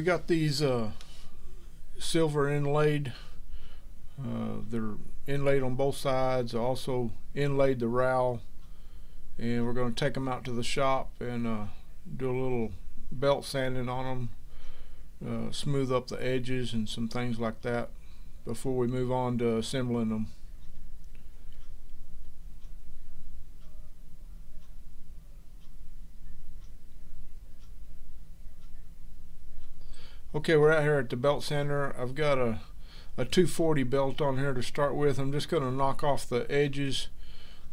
got these silver inlaid. They're inlaid on both sides. I also inlaid the rowel, and we're going to take them out to the shop and do a little belt sanding on them, smooth up the edges and some things like that before we move on to assembling them. Okay, we're out here at the belt sander. I've got a 240 belt on here to start with. I'm just going to knock off the edges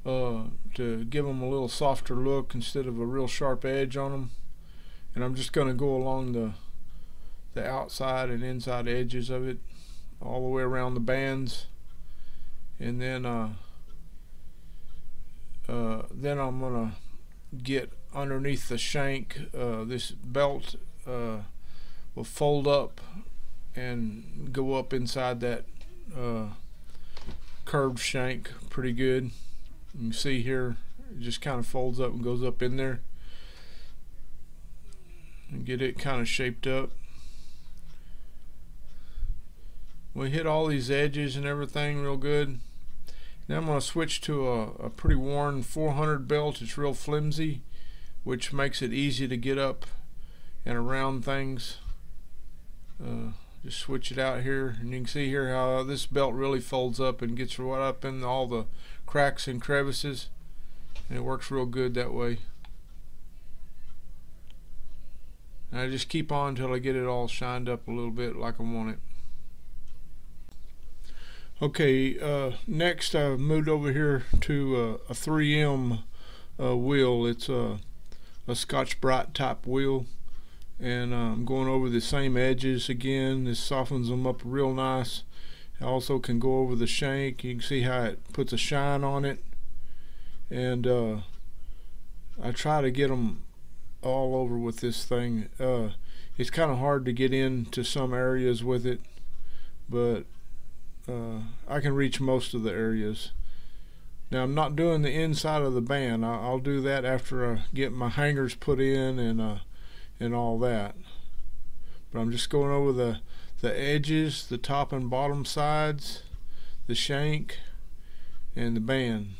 to give them a little softer look instead of a real sharp edge on them. And I'm just going to go along the outside and inside edges of it all the way around the bands, and then I'm going to get underneath the shank. This belt will fold up and go up inside that curved shank pretty good. You can see here it just kind of folds up and goes up in there, and get it kind of shaped up. We hit all these edges and everything real good. Now I'm going to switch to a pretty worn 400 belt. It's real flimsy, which makes it easy to get up and around things. Just switch it out here, and you can see here how this belt really folds up and gets right up in all the cracks and crevices, and it works real good that way. And I just keep on until I get it all shined up a little bit like I want it. Okay, next I've moved over here to a 3M wheel. It's a Scotch-Brite type wheel, and I'm going over the same edges again. This softens them up real nice. I also can go over the shank. You can see how it puts a shine on it, and I try to get them all over with this thing. It's kind of hard to get into some areas with it, but I can reach most of the areas. Now I'm not doing the inside of the band. I'll do that after I get my hangers put in and all that. But I'm just going over the edges, the top and bottom sides, the shank, and the band.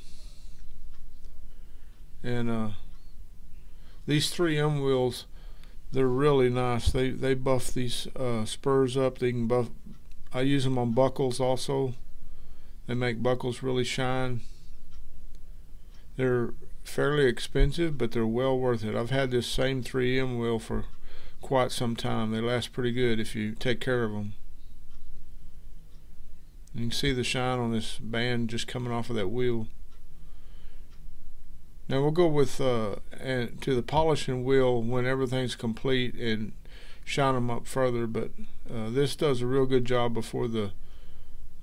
And these 3M wheels, they're really nice. They buff these spurs up. They can buff. I use them on buckles also. They make buckles really shine. They're fairly expensive, but they're well worth it. I've had this same 3M wheel for quite some time. They last pretty good if you take care of them. You can see the shine on this band just coming off of that wheel. Now we'll go with to the polishing wheel when everything's complete and shine them up further, but this does a real good job before the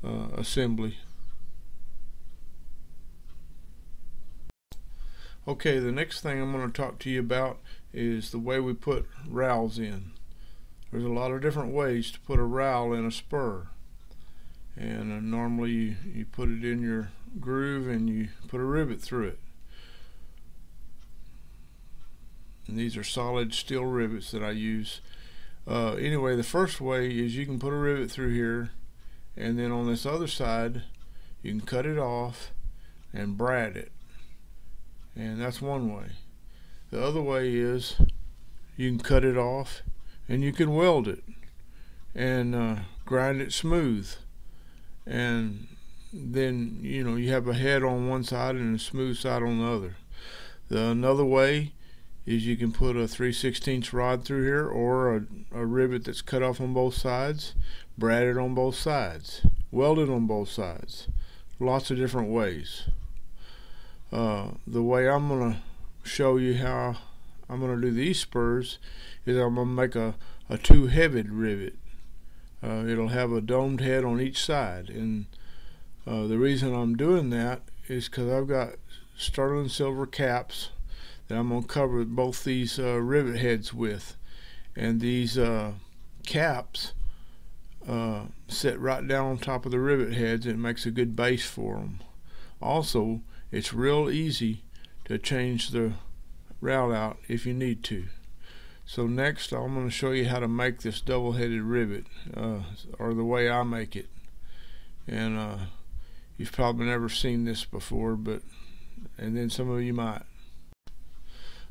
assembly. Okay, the next thing I'm going to talk to you about is the way we put rowels in. There's a lot of different ways to put a rowel in a spur, and normally you put it in your groove and you put a rivet through it. And these are solid steel rivets that I use. Anyway, the first way is you can put a rivet through here, and then on this other side you can cut it off and brad it, and that's one way. The other way is you can cut it off and you can weld it and grind it smooth, and then you have a head on one side and a smooth side on the other. Another way is you can put a 3/16 rod through here, or a rivet that's cut off on both sides, brad it on both sides, weld it on both sides. Lots of different ways. The way I'm going to show you how I'm going to do these spurs is I'm going to make a two-headed rivet. It'll have a domed head on each side, and the reason I'm doing that is because I've got sterling silver caps that I'm going to cover both these rivet heads with, and these caps sit right down on top of the rivet heads, and it makes a good base for them. Also, it's real easy to change the rowel out if you need to. So next I'm going to show you how to make this double-headed rivet, or the way I make it. And you've probably never seen this before, and then some of you might.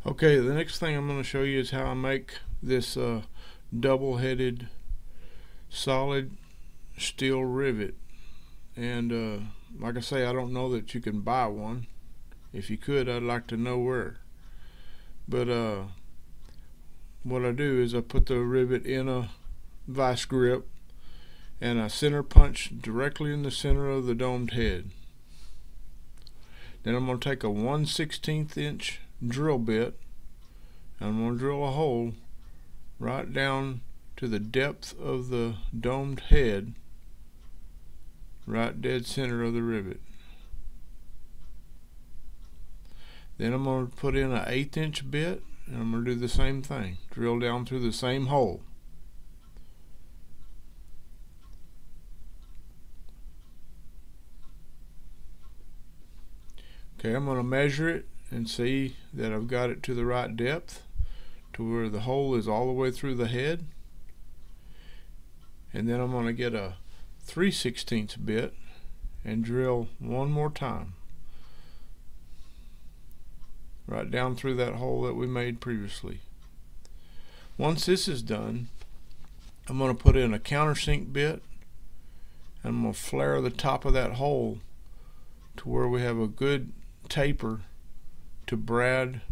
Okay, the next thing I'm going to show you is how I make this double-headed solid steel rivet. And like I say, I don't know that you can buy one. If you could, I'd like to know where. But what I do is I put the rivet in a vice grip and I center punch directly in the center of the domed head. Then I'm going to take a 1/16 inch drill bit and I'm going to drill a hole right down to the depth of the domed head, right dead center of the rivet. Then I'm going to put in an 1/8 inch bit and I'm going to do the same thing. Drill down through the same hole. Okay, I'm going to measure it and see that I've got it to the right depth, to where the hole is all the way through the head. And then I'm going to get a 3/16 bit and drill one more time, right down through that hole that we made previously. Once this is done, I'm going to put in a countersink bit and I'm going to flare the top of that hole to where we have a good taper to brad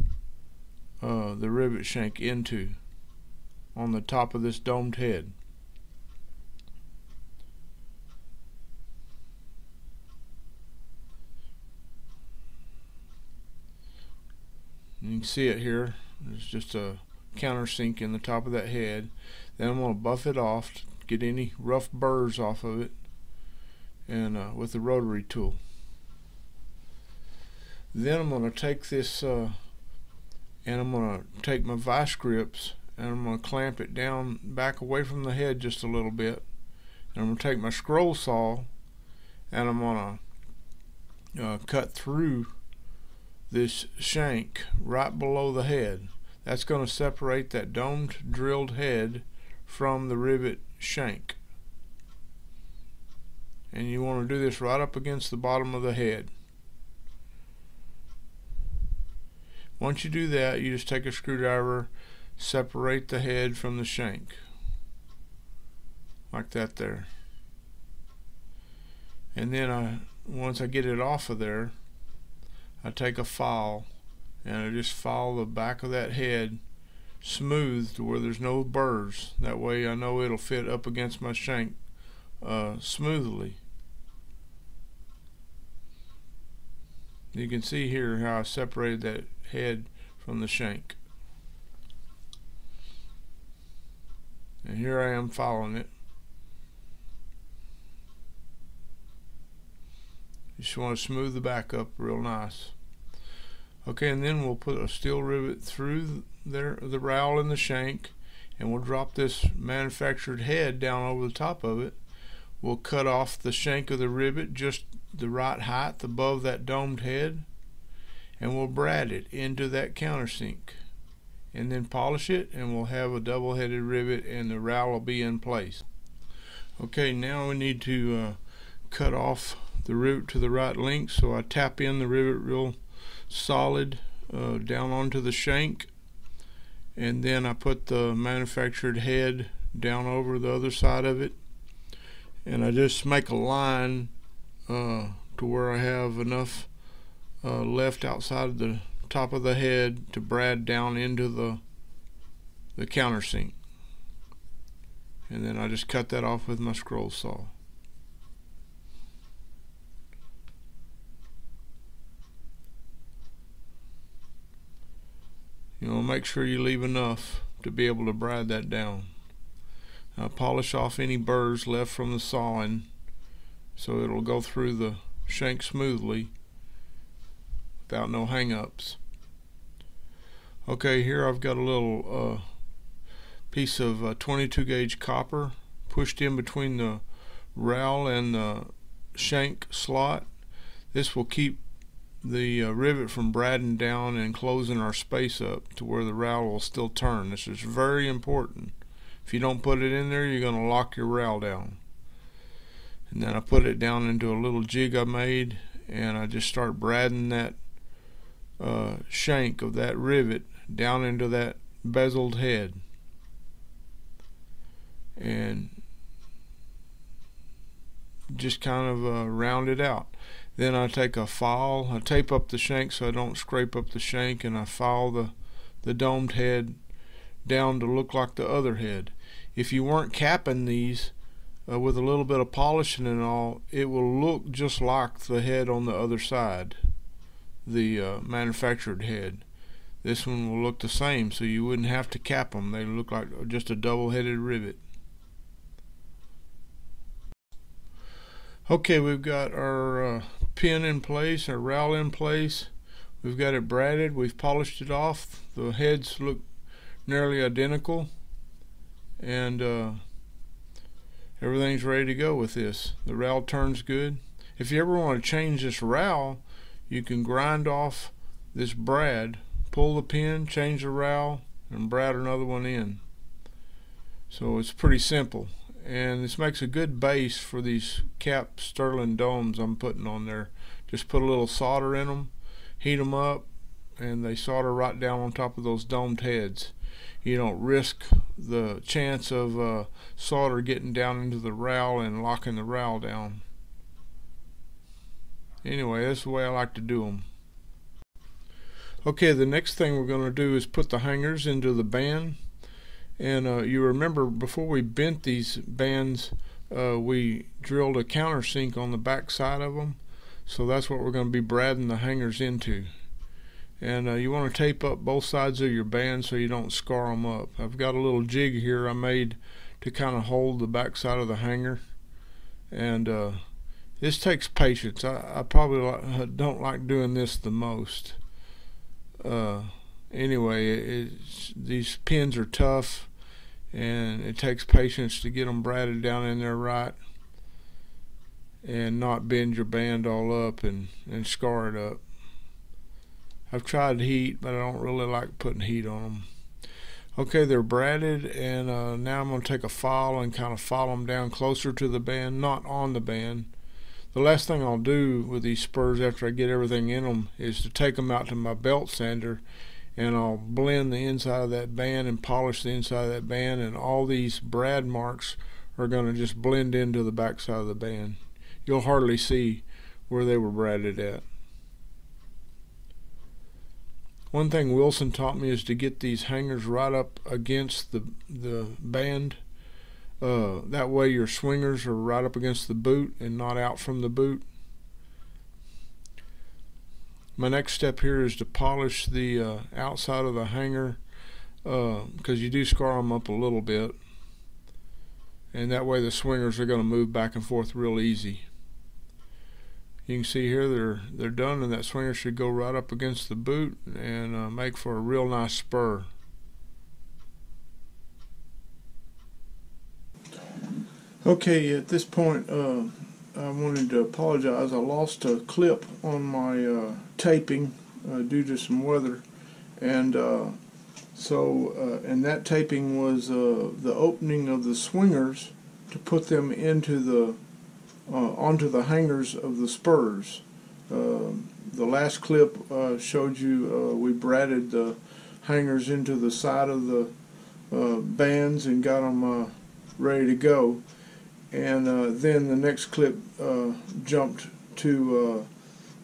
the rivet shank into on the top of this domed head. You can see it here. There's just a countersink in the top of that head. Then I'm going to buff it off to get any rough burrs off of it, and with the rotary tool. Then I'm going to take this and I'm going to take my vice grips and I'm going to clamp it down back away from the head just a little bit. And I'm going to take my scroll saw and I'm going to cut through this shank right below the head. That's going to separate that domed drilled head from the rivet shank. And you want to do this right up against the bottom of the head. Once you do that, you just take a screwdriver, separate the head from the shank, like that there. And then once I get it off of there, I take a file and I just file the back of that head smooth to where there's no burrs. That way I know it'll fit up against my shank smoothly. You can see here how I separated that head from the shank. And here I am filing it. You just want to smooth the back up real nice. Okay, and then we'll put a steel rivet through there, the rowel and the shank, and we'll drop this manufactured head down over the top of it. We'll cut off the shank of the rivet just the right height above that domed head, and we'll brad it into that countersink, and then polish it, and we'll have a double-headed rivet and the rowel will be in place. Okay, now we need to cut off the rivet to the right length, so I tap in the rivet real solid down onto the shank, and then I put the manufactured head down over the other side of it, and I just make a line to where I have enough left outside the top of the head to brad down into the countersink, and then I just cut that off with my scroll saw. You know, make sure you leave enough to be able to brad that down. Now polish off any burrs left from the sawing so it'll go through the shank smoothly without no hang-ups. Okay, here I've got a little piece of 22 gauge copper pushed in between the rowel and the shank slot. This will keep the rivet from bradding down and closing our space up to where the rowel will still turn. This is very important. If you don't put it in there, you're going to lock your rowel down. And then I put it down into a little jig I made, and I just start bradding that shank of that rivet down into that bezeled head, and just kind of round it out. Then I take a file, I tape up the shank so I don't scrape up the shank, and I file the domed head down to look like the other head. If you weren't capping these with a little bit of polishing and all, it will look just like the head on the other side, the manufactured head. This one will look the same, so you wouldn't have to cap them. They look like just a double-headed rivet. Okay, we've got our pin in place, our rowel in place. We've got it bradded, we've polished it off. The heads look nearly identical, and everything's ready to go with this. The rowel turns good. If you ever want to change this rowel, you can grind off this brad, pull the pin, change the rowel, and brad another one in. So it's pretty simple, and this makes a good base for these cap sterling domes I'm putting on there. Just put a little solder in them, heat them up, and they solder right down on top of those domed heads. You don't risk the chance of solder getting down into the rowel and locking the rowel down. Anyway, that's the way I like to do them. Okay, the next thing we're going to do is put the hangers into the band. And you remember before we bent these bands, we drilled a countersink on the back side of them. So that's what we're going to be bradding the hangers into. And you want to tape up both sides of your band so you don't scar them up. I've got a little jig here I made to kind of hold the back side of the hanger. And this takes patience. I probably don't like doing this the most. Anyway, these pins are tough, and it takes patience to get them bradded down in there right and not bend your band all up and scar it up. I've tried heat, but I don't really like putting heat on them. Okay, they're bradded, and now I'm going to take a file and kind of file them down closer to the band, not on the band. The last thing I'll do with these spurs after I get everything in them is to take them out to my belt sander, and I'll blend the inside of that band and polish the inside of that band, and all these brad marks are going to just blend into the back side of the band. You'll hardly see where they were bradded at. One thing Wilson taught me is to get these hangers right up against the band. That way your swingers are right up against the boot and not out from the boot. My next step here is to polish the outside of the hanger, because you do scar them up a little bit, and that way the swingers are going to move back and forth real easy. You can see here they're done, and that swinger should go right up against the boot and make for a real nice spur. Okay, at this point I wanted to apologize. I lost a clip on my taping due to some weather, and and that taping was the opening of the swingers to put them into the onto the hangers of the spurs. The last clip showed you we bradded the hangers into the side of the bands and got them ready to go. And then the next clip jumped to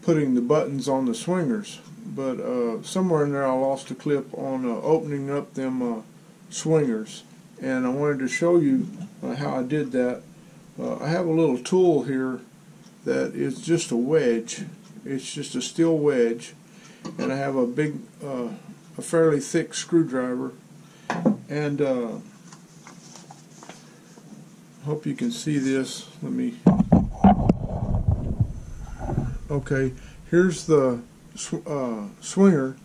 putting the buttons on the swingers. But somewhere in there I lost a clip on opening up them swingers. And I wanted to show you how I did that. I have a little tool here that is just a wedge. It's just a steel wedge, and I have a big, a fairly thick screwdriver, and hope you can see this. Let me. Okay, here's the swinger,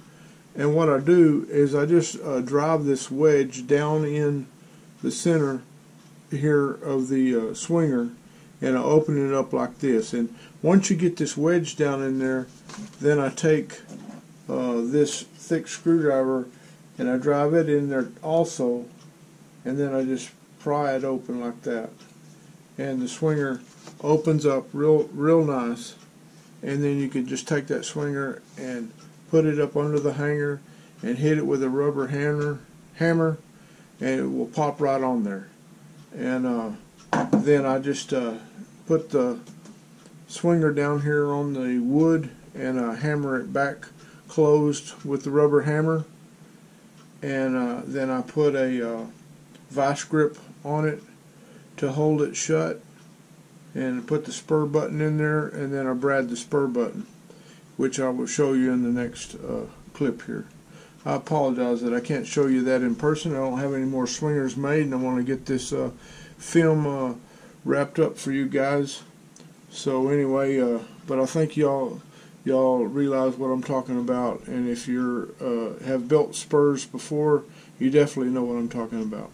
and what I do is I just drive this wedge down in the center here of the swinger, and I open it up like this. And once you get this wedge down in there, then I take this thick screwdriver and I drive it in there also, and then I just pry it open like that, and the swinger opens up real nice. And then you can just take that swinger and put it up under the hanger and hit it with a rubber hammer, and it will pop right on there. And then I just put the swinger down here on the wood and hammer it back closed with the rubber hammer, and then I put a vice grip on it to hold it shut, and put the spur button in there, and then I brad the spur button, which I will show you in the next clip here. I apologize that I can't show you that in person. I don't have any more swingers made, and I want to get this film wrapped up for you guys. So anyway, but I think y'all realize what I'm talking about, and if you have built spurs before, you definitely know what I'm talking about.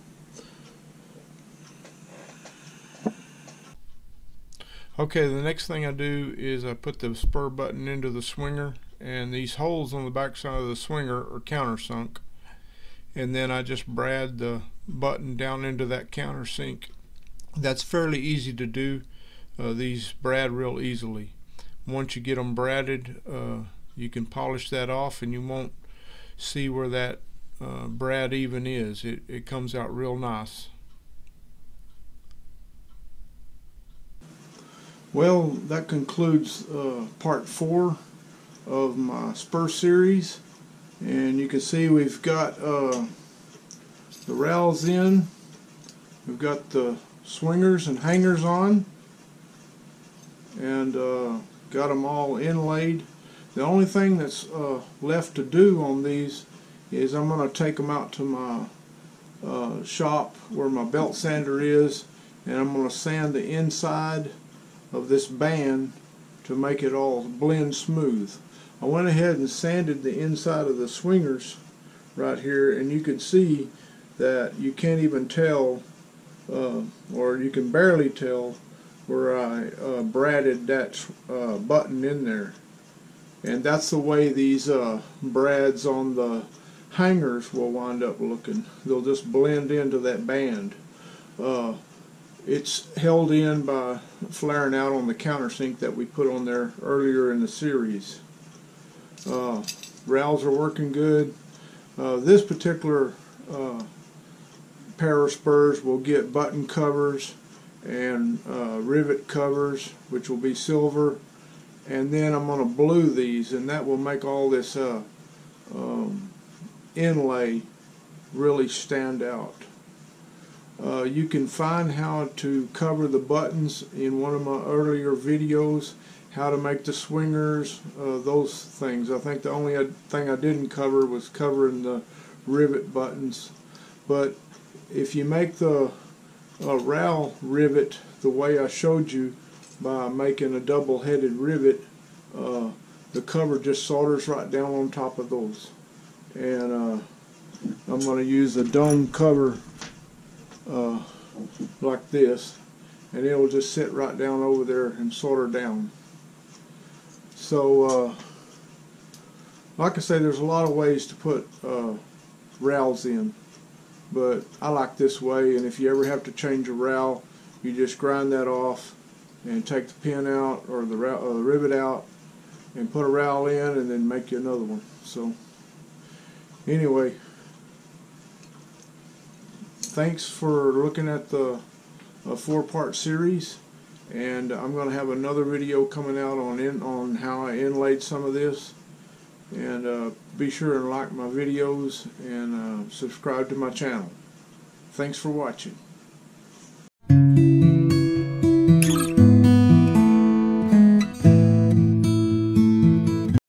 Okay, the next thing I do is I put the spur button into the swinger, and these holes on the back side of the swinger are countersunk, and then I just brad the button down into that countersink. That's fairly easy to do. These brad real easily. Once you get them bradded, you can polish that off and you won't see where that brad even is. It comes out real nice. Well, that concludes part 4 of my spur series, and you can see we've got the rowels in, we've got the swingers and hangers on, and got them all inlaid. The only thing that's left to do on these is I'm going to take them out to my shop where my belt sander is, and I'm going to sand the inside of this band to make it all blend smooth. I went ahead and sanded the inside of the swingers right here, and you can see that you can't even tell, or you can barely tell, where I bradded that button in there. And that's the way these brads on the hangers will wind up looking. They'll just blend into that band. It's held in by flaring out on the countersink that we put on there earlier in the series. Rowels are working good. This particular pair of spurs will get button covers and rivet covers, which will be silver, and then I'm going to blue these, and that will make all this inlay really stand out. You can find how to cover the buttons in one of my earlier videos, how to make the swingers, those things. I think the only thing I didn't cover was covering the rivet buttons. But if you make the rowel rivet the way I showed you, by making a double-headed rivet, the cover just solders right down on top of those. And I'm going to use a dome cover like this, and it will just sit right down over there and solder down. So like I say, there's a lot of ways to put rowels in, but I like this way. And if you ever have to change a rowel, you just grind that off and take the pin out, or the rivet out, and put a rowel in, and then make you another one. So anyway, thanks for looking at the 4-part series, and I'm going to have another video coming out on how I inlaid some of this. And be sure and like my videos and subscribe to my channel. Thanks for watching.